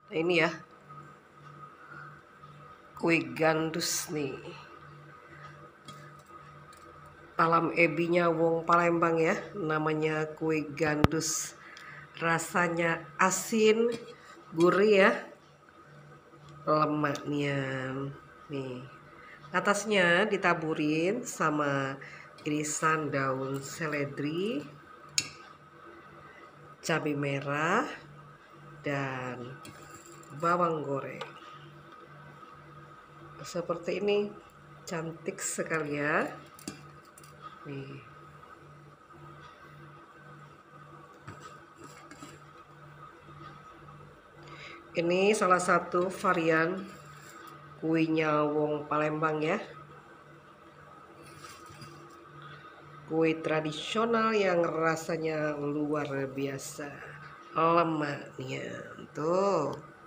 Nah, ini ya, kue gandus nih. Alam ebinya wong Palembang ya, namanya kue gandus. Rasanya asin, gurih ya, lemaknya. Nih, atasnya ditaburin sama irisan daun seledri, cabai merah, dan bawang goreng. Seperti ini, cantik sekali ya. Nih. Ini salah satu varian kuenya wong Palembang ya. Kue tradisional yang rasanya luar biasa. Lemaknya tuh.